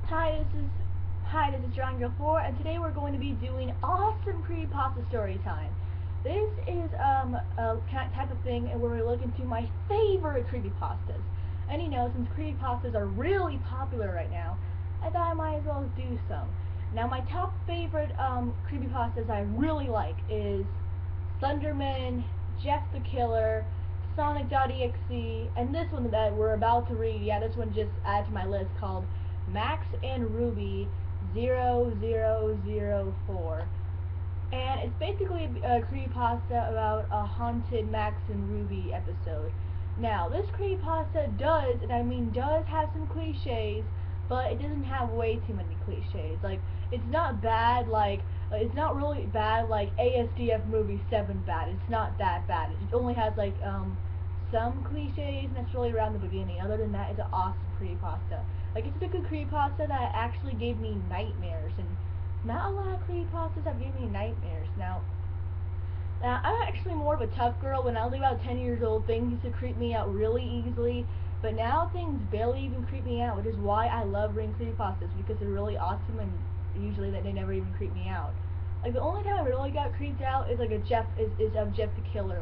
Hi, this is John Girl 4, and today we're going to be doing awesome creepypasta story time. This is a type of thing where we look into my favorite creepypastas. And since creepypastas are really popular right now, I thought I might as well do some. Now, my top favorite creepypastas I really like is Thunderman, Jeff the Killer, Sonic.exe, and this one that we're about to read. Yeah, this one just added to my list, called Max and Ruby 0004. And it's basically a creepypasta about a haunted Max and Ruby episode. Now, this creepypasta does, and I mean does, have some cliches, but it doesn't have way too many cliches. Like, it's not bad, it's not really bad like ASDF movie 7 bad. It's not that bad. It only has some cliches, and that's really around the beginning. Other than that, it's an awesome creepypasta. Like, it's a good creepypasta that actually gave me nightmares, and not a lot of creepypastas have given me nightmares. Now, I'm actually more of a tough girl. When I was about 10 years old, things used to creep me out really easily, but now things barely even creep me out, which is why I love reading creepypastas, because they're really awesome, and usually they never even creep me out. Like, the only time I really got creeped out is of Jeff the Killer.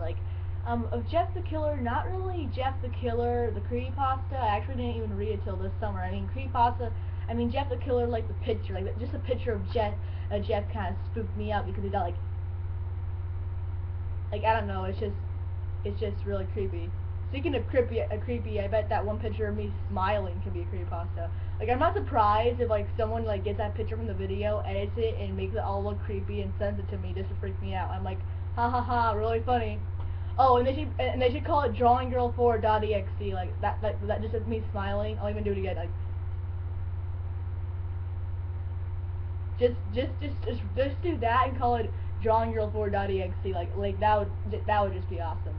Of Jeff the Killer, not really Jeff the Killer, the creepypasta. I actually didn't even read it till this summer. I mean, Jeff the Killer, like the picture, just a picture of Jeff kind of spooked me out because he got I don't know, it's just really creepy. Speaking of creepy, I bet that one picture of me smiling can be a creepypasta. Like, I'm not surprised if someone gets that picture from the video, edits it, and makes it all look creepy and sends it to me just to freak me out. I'm like, ha ha ha, really funny. Oh, and they should call it drawinggirl4.exe. Like that just is me smiling. I'll even do it again. Just do that and call it drawinggirl4.exe. Like that would just be awesome.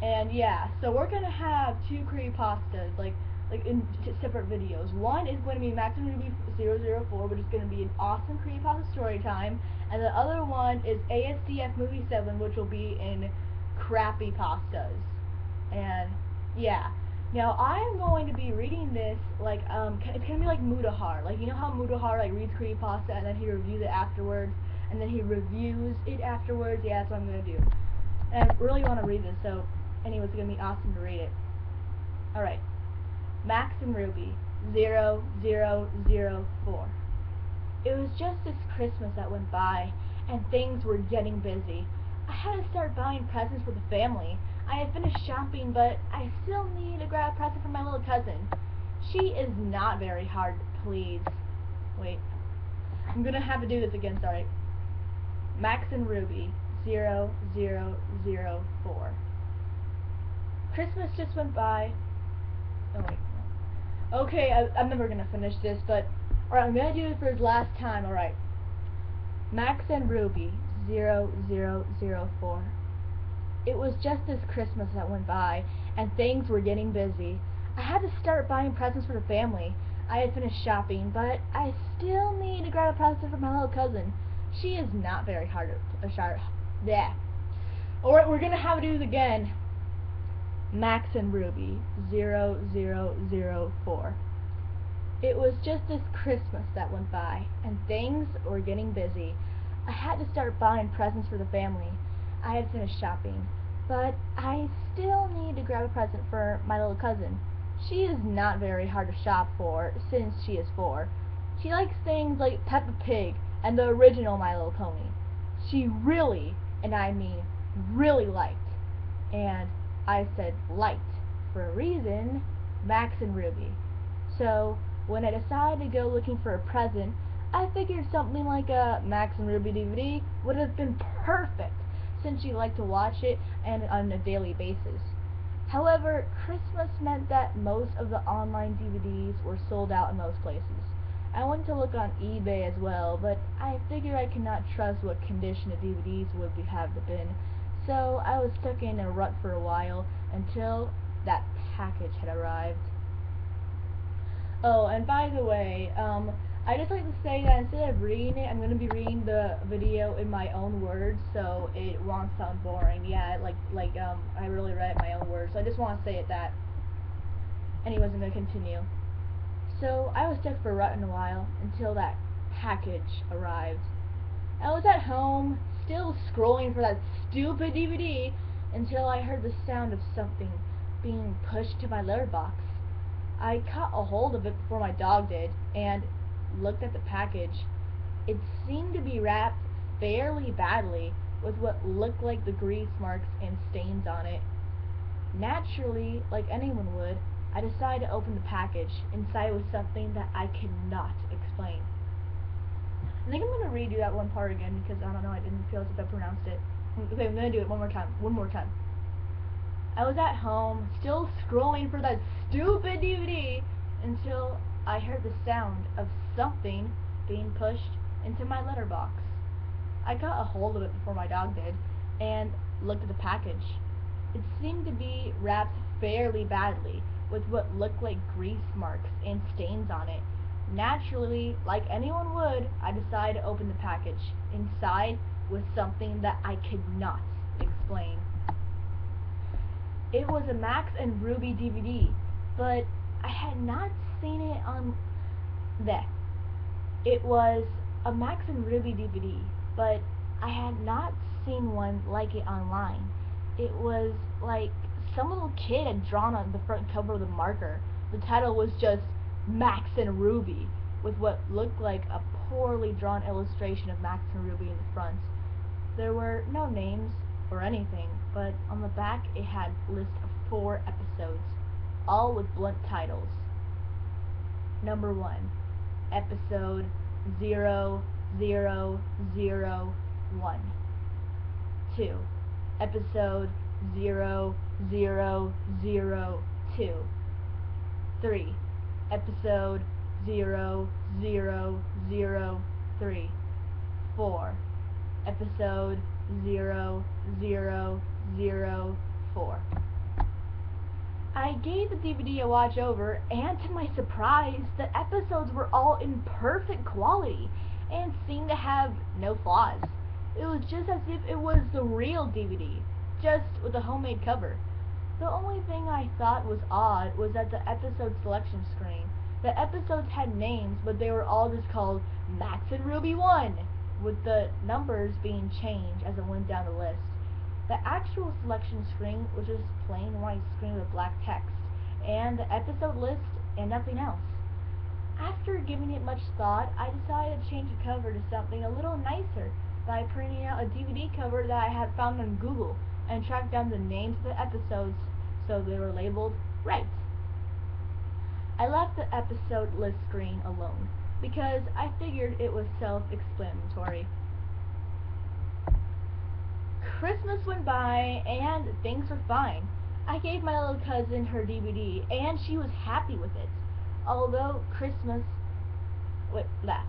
And yeah, so we're gonna have two creepypastas, in separate videos. One is going to be Max and Ruby 004, which is going to be an awesome creepypasta story time, and the other one is ASDF Movie 7, which will be in crappy pastas. And yeah, now I'm going to be reading this it's gonna be like Mudahar. Like, you know how Mudahar reads creepypasta and then he reviews it afterwards, and then he reviews it afterwards. Yeah, that's what I'm gonna do. And I really want to read this, so anyway, it's gonna be awesome to read it. All right. Max and Ruby 0004. It was just this Christmas that went by, and things were getting busy. I had to start buying presents for the family. I had finished shopping, but I still needed to grab a present for my little cousin. She is not very hard to please. Wait, I'm gonna have to do this again, sorry. Max and Ruby 0004. Christmas just went by. Oh wait. Okay, I'm never gonna finish this, but alright, I'm gonna do it for the last time, alright. Max and Ruby 0004. It was just this Christmas that went by, and things were getting busy. I had to start buying presents for the family. I had finished shopping, but I still need to grab a present for my little cousin. She is not very hard to start. Yeah. Alright, we're gonna have to do this again. Max and Ruby 0004. It was just this Christmas that went by, and things were getting busy. I had to start buying presents for the family. I had finished shopping, but I still need to grab a present for my little cousin. She is not very hard to shop for, since she is 4. She likes things like Peppa Pig and the original My Little Pony. She really, and I mean really liked, and I said liked for a reason, Max and Ruby. So when I decided to go looking for a present, I figured something like a Max and Ruby DVD would have been perfect, since she liked to watch it and on a daily basis. However, Christmas meant that most of the online DVDs were sold out in most places. I went to look on eBay as well, but I figured I could not trust what condition the DVDs would have been, so I was stuck in a rut for a while until that package had arrived. Oh, and by the way, I just like to say that instead of reading it, I'm going to be reading the video in my own words, so it won't sound boring. Yeah, I really read it in my own words, so I just want to say it that. Anyways, I'm going to continue. So I was stuck for a rut in a while until that package arrived. I was at home, still scrolling for that stupid DVD, until I heard the sound of something being pushed to my letterbox. I caught a hold of it before my dog did, and looked at the package. It seemed to be wrapped fairly badly, with what looked like the grease marks and stains on it. Naturally, like anyone would, I decided to open the package. Inside was something that I could not explain. I think I'm gonna redo that one part again because I don't know, I didn't feel as if I pronounced it. Okay, I'm gonna do it one more time. One more time. I was at home, still scrolling for that stupid DVD, until I heard the sound of something being pushed into my letterbox. I got a hold of it before my dog did, and looked at the package. It seemed to be wrapped fairly badly, with what looked like grease marks and stains on it. Naturally, like anyone would, I decided to open the package. Inside was something that I could not explain. It was a Max and Ruby DVD, but I had not seen it on that. It was a Max and Ruby DVD, but I had not seen one like it online. It was like some little kid had drawn on the front cover with a marker. The title was just Max and Ruby, with what looked like a poorly drawn illustration of Max and Ruby in the front. There were no names or anything, but on the back it had a list of 4 episodes, all with blunt titles. Number 1, episode 0001. 2, episode 0002. 3, episode 0003. 4, episode 0004. I gave the DVD a watch over, and to my surprise, the episodes were all in perfect quality and seemed to have no flaws. It was just as if it was the real DVD, just with a homemade cover. The only thing I thought was odd was at the episode selection screen. The episodes had names, but they were all just called Max and Ruby 1, with the numbers being changed as it went down the list. The actual selection screen was just plain white screen with black text, and the episode list and nothing else. After giving it much thought, I decided to change the cover to something a little nicer by printing out a DVD cover that I had found on Google and tracked down the names of the episodes so they were labeled right. I left the episode list screen alone because I figured it was self-explanatory. Christmas went by and things were fine. I gave my little cousin her DVD and she was happy with it. Although Christmas... Wait, that.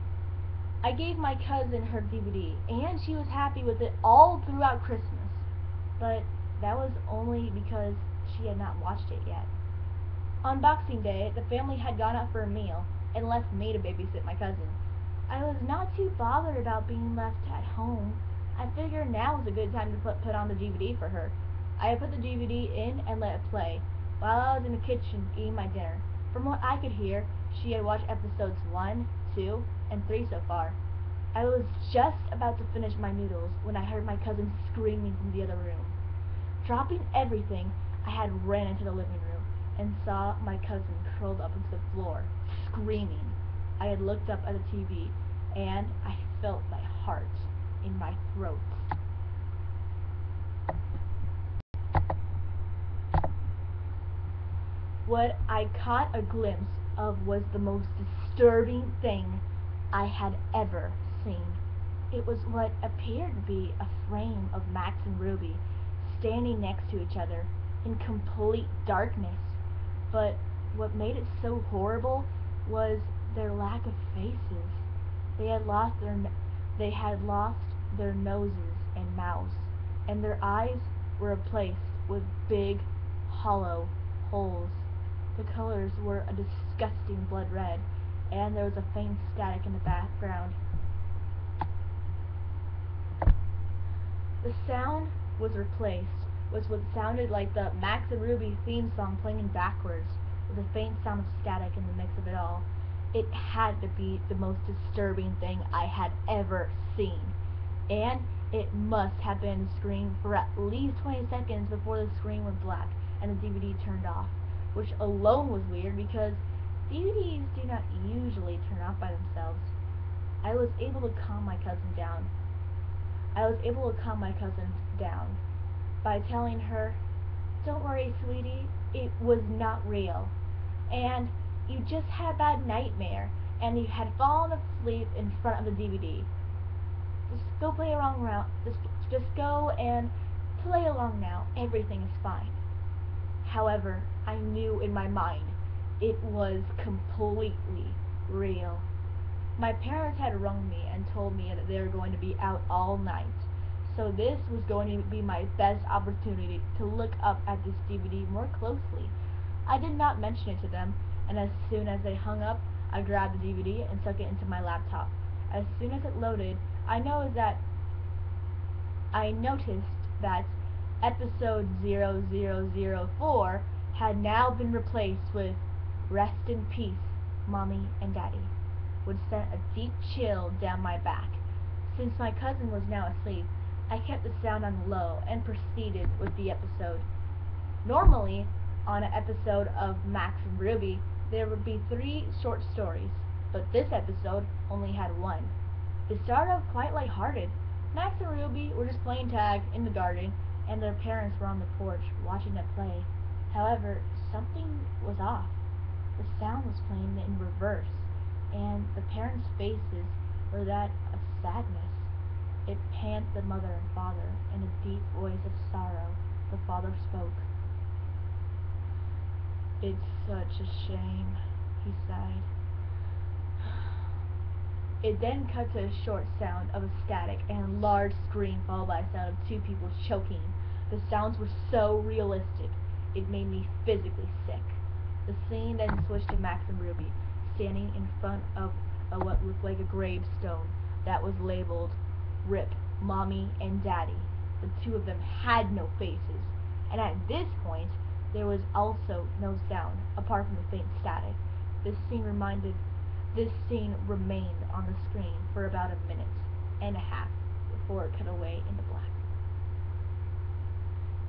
I gave my cousin her DVD and she was happy with it all throughout Christmas. But that was only because she had not watched it yet. On Boxing Day, the family had gone out for a meal and left me to babysit my cousin. I was not too bothered about being left at home. I figured now was a good time to put on the DVD for her. I put the DVD in and let it play, while I was in the kitchen eating my dinner. From what I could hear, she had watched episodes 1, 2, and 3 so far. I was just about to finish my noodles when I heard my cousin screaming from the other room. Dropping everything, I had ran into the living room and saw my cousin curled up into the floor, screaming. I had looked up at the TV, and I felt my heart in my throat. What I caught a glimpse of was the most disturbing thing I had ever seen. It was what appeared to be a frame of Max and Ruby standing next to each other in complete darkness. But what made it so horrible was their lack of faces. They had lost their noses and mouths, and their eyes were replaced with big, hollow holes. The colors were a disgusting blood red, and there was a faint static in the background. The sound was replaced with what sounded like the Max and Ruby theme song playing backwards, with a faint sound of static in the mix of it all. It had to be the most disturbing thing I had ever seen. And it must have been screened for at least 20 seconds before the screen went black and the DVD turned off, which alone was weird because DVDs do not usually turn off by themselves. I was able to calm my cousin down. I was able to calm my cousin down by telling her, "Don't worry, sweetie, it was not real. And you just had a bad nightmare, and you had fallen asleep in front of the DVD. Just go play around. Just go and play along now. Everything is fine." However, I knew in my mind it was completely real. My parents had rung me and told me that they were going to be out all night, so this was going to be my best opportunity to look up at this DVD more closely. I did not mention it to them, and as soon as they hung up, I grabbed the DVD and stuck it into my laptop. As soon as it loaded, I noticed that episode 0004 had now been replaced with "Rest in Peace, Mommy and Daddy," which sent a deep chill down my back. Since my cousin was now asleep, I kept the sound on low and proceeded with the episode. Normally, on an episode of Max and Ruby, there would be 3 short stories, but this episode only had 1. It started off quite lighthearted. Max and Ruby were just playing tag in the garden, and their parents were on the porch watching them play. However, something was off. The sound was playing in reverse, and the parents' faces were that of sadness. It panned the mother and father. In a deep voice of sorrow, the father spoke. "It's such a shame," he sighed. It then cut to a short sound of a static and a large scream followed by a sound of 2 people choking. The sounds were so realistic, it made me physically sick. The scene then switched to Max and Ruby, standing in front of what looked like a gravestone that was labeled "Rip, Mommy and Daddy." The 2 of them had no faces, and at this point, there was also no sound, apart from the faint static. This scene remained on the screen for about a minute and a half before it cut away into black.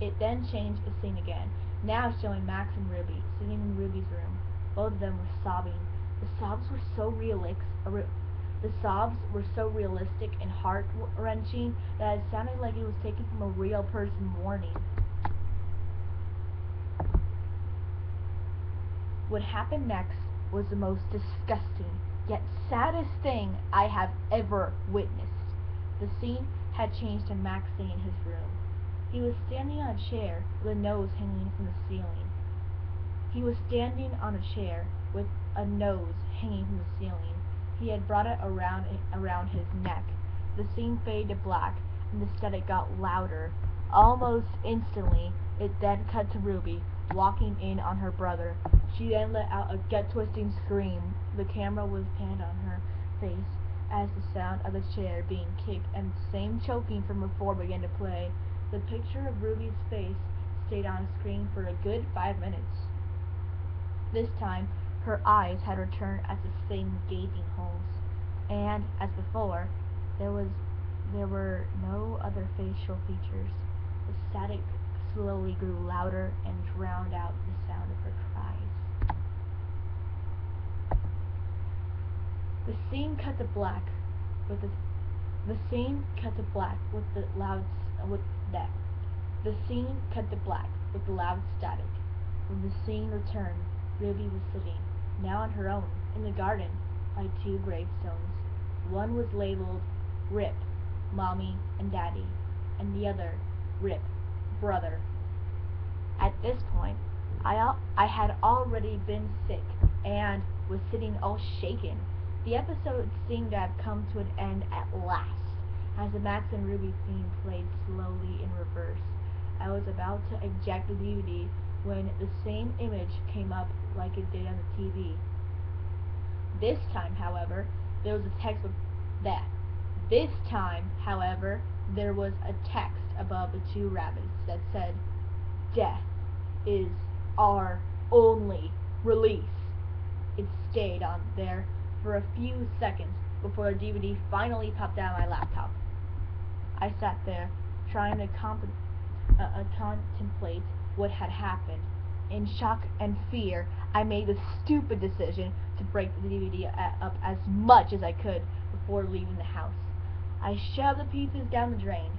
It then changed the scene again, now showing Max and Ruby sitting in Ruby's room. Both of them were sobbing. The sobs were so realistic and heart-wrenching that it sounded like it was taken from a real person mourning. What happened next was the most disgusting, yet saddest thing I have ever witnessed. The scene had changed to Max sitting in his room. He was standing on a chair with a nose hanging from the ceiling. He was standing on a chair with a nose hanging from the ceiling. He had brought it around his neck. The scene faded to black, and the static got louder. Almost instantly, it then cut to Ruby, walking in on her brother. She then let out a gut-twisting scream. The camera was panned on her face as the sound of the chair being kicked and the same choking from before began to play. The picture of Ruby's face stayed on screen for a good 5 minutes. This time, her eyes had returned at the same gaping holes, and, as before, there were no other facial features. The static slowly grew louder and drowned out the sound of her cries. The scene cut to black with the loud static. When the scene returned, Ruby was sitting, now on her own, in the garden, by 2 gravestones. One was labeled "Rip, Mommy and Daddy," and the other, "Rip, Brother." At this point, I had already been sick and was sitting all shaken. The episode seemed to have come to an end at last, as the Max and Ruby theme played slowly in reverse. I was about to eject the DVD when the same image came up like it did on the TV. This time, however, there was a text above the 2 rabbits that said, "Death is our only release." It stayed on there for a few seconds before the DVD finally popped out of my laptop. I sat there, trying to contemplate what had happened. In shock and fear, I made the stupid decision to break the DVD up as much as I could before leaving the house. I shoved the pieces down the drain.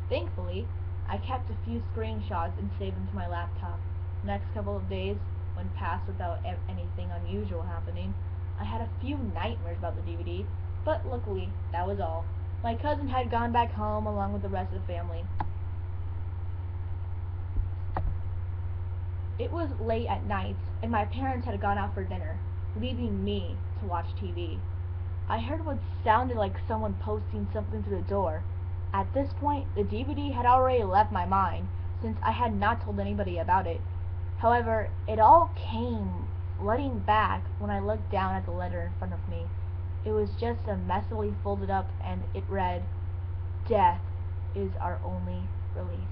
Thankfully, I kept a few screenshots and saved them to my laptop. The next couple of days went past without anything unusual happening. I had a few nightmares about the DVD, but luckily, that was all. My cousin had gone back home along with the rest of the family. It was late at night, and my parents had gone out for dinner, leaving me to watch TV. I heard what sounded like someone posting something through the door. At this point, the DVD had already left my mind, since I had not told anybody about it. However, it all came flooding back when I looked down at the letter in front of me. It was just a messily folded up, and it read, "Death is our only release."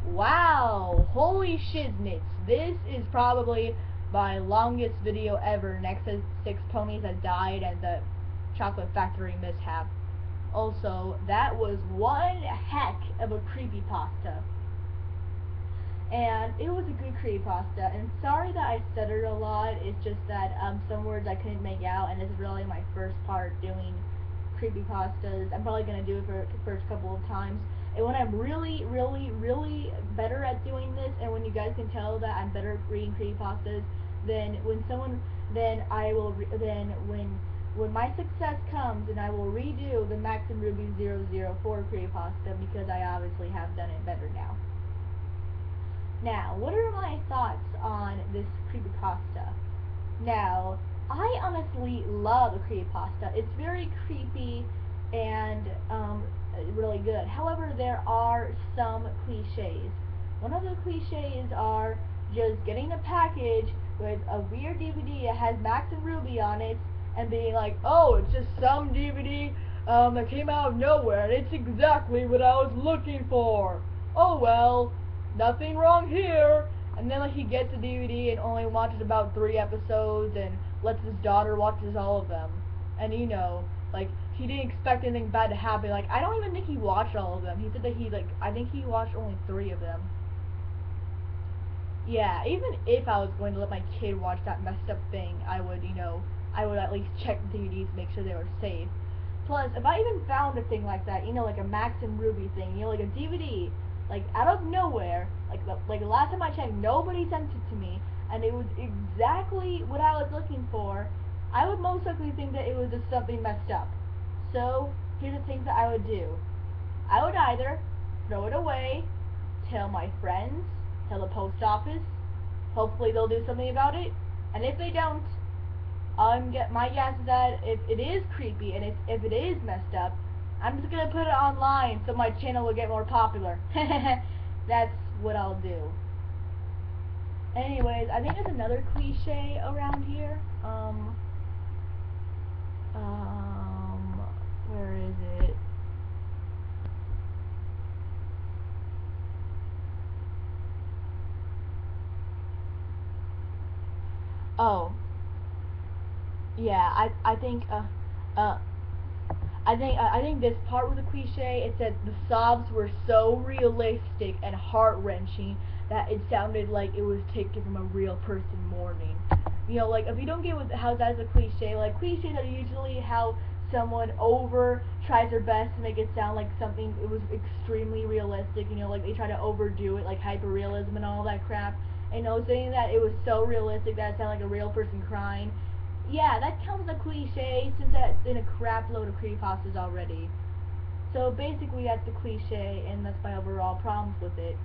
Wow! Holy shiznits! This is probably my longest video ever, next to 6 ponies that died and the chocolate factory mishap. Also, that was one heck of a creepypasta. And it was a good creepypasta, and sorry that I stuttered a lot. It's just that some words I couldn't make out, and this is really my first part doing creepypastas. I'm probably going to do it for the first couple of times. And when I'm really better at doing this, and when you guys can tell that I'm better at reading creepypastas, then when my success comes, and I will redo the Max and Ruby 004 creepypasta, because I obviously have done it better now. Now, what are my thoughts on this creepypasta? Now, I honestly love a creepypasta. It's very creepy and really good. However, there are some cliches. One of the cliches are just getting a package with a weird DVD that has Max and Ruby on it and being like, oh, it's just some DVD that came out of nowhere and it's exactly what I was looking for. Oh well, nothing wrong here. And then like he gets the DVD and only watches about 3 episodes and lets his daughter watches all of them. And you know, like he didn't expect anything bad to happen. Like I don't even think he watched all of them. He said that I think he watched only 3 of them. Yeah, even if I was going to let my kid watch that messed up thing, I would at least check the DVDs, make sure they were safe. Plus, if I even found a thing like that, like a Max and Ruby thing, like a DVD, like out of nowhere, like the last time I checked, nobody sent it to me, and it was exactly what I was looking for, I would most likely think that it was just something messed up. So, here's the things that I would do. I would either throw it away, tell my friends, tell the post office, hopefully they'll do something about it, and if they don't, my guess is that if it is creepy and if it is messed up, I'm just gonna put it online so my channel will get more popular. That's what I'll do. Anyways, I think there's another cliche around here. Where is it? Oh, yeah. I think this part was a cliche. It said the sobs were so realistic and heart-wrenching that it sounded like it was taken from a real person mourning. Like if you don't get how that's a cliche, like cliches are usually how someone tries their best to make it sound like something it was extremely realistic. Like they try to overdo it, like hyper-realism and all that crap. And saying that it was so realistic that it sounded like a real person crying. Yeah, that counts as a cliche since that's in a crap load of creepypastas already. So basically that's the cliche, and that's my overall problems with it.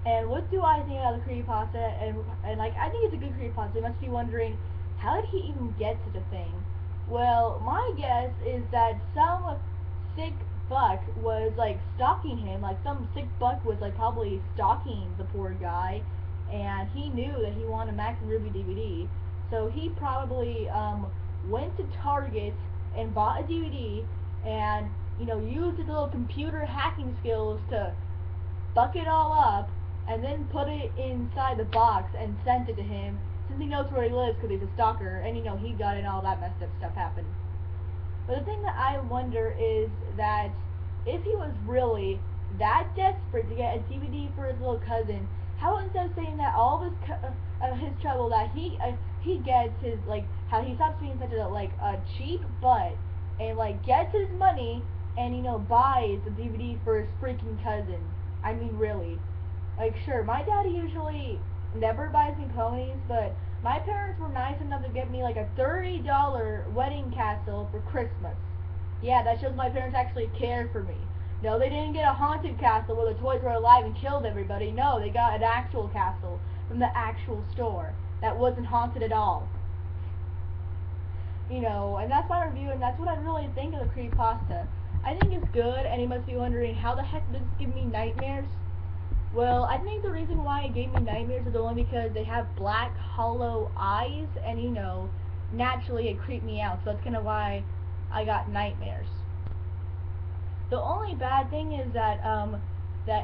And what do I think about the creepypasta? And like, I think it's a good creepypasta. You must be wondering, how did he even get such a thing? Well, my guess is that some sick buck was like stalking him. Like some sick buck was like probably stalking the poor guy, and he knew that he wanted a Max and Ruby DVD. So he probably went to Target and bought a DVD and used his little computer hacking skills to buck it all up and then put it inside the box and sent it to him, since he knows where he lives because he's a stalker, and he got and all that messed up stuff happened. But the thing that I wonder is that if he was really that desperate to get a DVD for his little cousin, how instead of saying that all of his trouble that he gets his how he stops being such a cheap butt and gets his money and buys a DVD for his freaking cousin. I mean really. Sure, my daddy usually never buys me ponies, but my parents were nice enough to get me a $30 wedding castle for Christmas. Yeah, that shows my parents actually care for me. No, they didn't get a haunted castle where the toys were alive and killed everybody. No, they got an actual castle from the actual store that wasn't haunted at all. And that's my review, and that's what I really think of the creepypasta. I think it's good, and you must be wondering, how the heck does this give me nightmares? Well, I think the reason why it gave me nightmares is only because they have black, hollow eyes, and naturally it creeped me out, so that's kind of why I got nightmares. The only bad thing is that,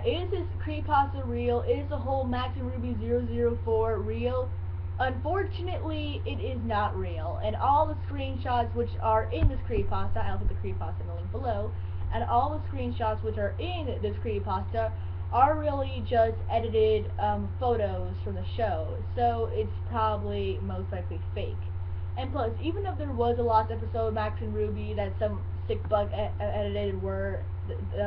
is this creepypasta real? Is the whole Max and Ruby 004 real? Unfortunately, it is not real, and all the screenshots which are in this creepypasta, I'll put the creepypasta in the link below, and all the screenshots which are in this creepypasta are really just edited photos from the show, so it's probably most likely fake. And plus, even if there was a lost episode of Max and Ruby that some sick bug edited where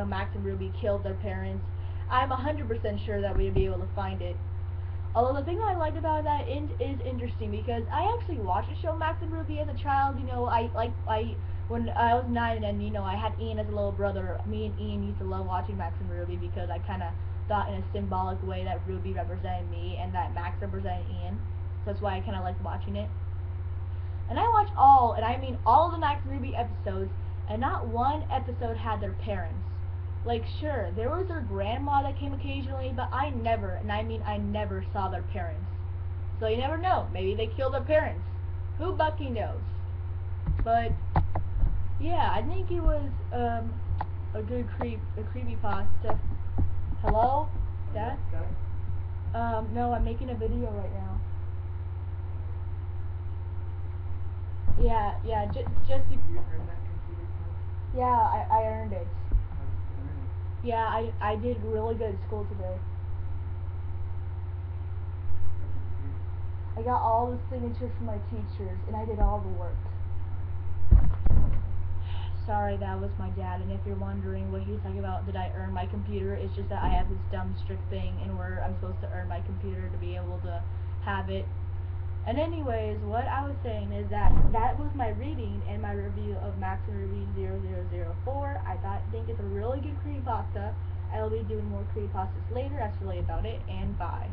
Max and Ruby killed their parents, I'm 100% sure that we'd be able to find it. Although the thing I liked about that is interesting because I actually watched the show Max and Ruby as a child. When I was 9 and I had Ian as a little brother. Me and Ian used to love watching Max and Ruby because I kind of thought in a symbolic way that Ruby represented me and that Max represented Ian. So that's why I kind of liked watching it. And I watched and I mean all the Max and Ruby episodes, and not one episode had their parents. Sure, there was their grandma that came occasionally, but I never, and I mean I never saw their parents. So you never know, maybe they killed their parents. Who Bucky knows? But, yeah, I think it was, a good creepypasta. Hello? Dad? No, I'm making a video right now. Yeah, just to... You earned that computer card? Yeah, I earned it. How'd you earn it? Yeah, I did really good at school today. I got all the signatures from my teachers, and I did all the work. Sorry, that was my dad, and if you're wondering what he's talking about, did I earn my computer, it's just that I have this dumb strict thing, and where I'm supposed to earn my computer to be able to have it. And anyways, what I was saying is that was my reading and my review of Max and Ruby 0004. I think it's a really good creepypasta. I will be doing more creepypastas later. That's really about it, and bye.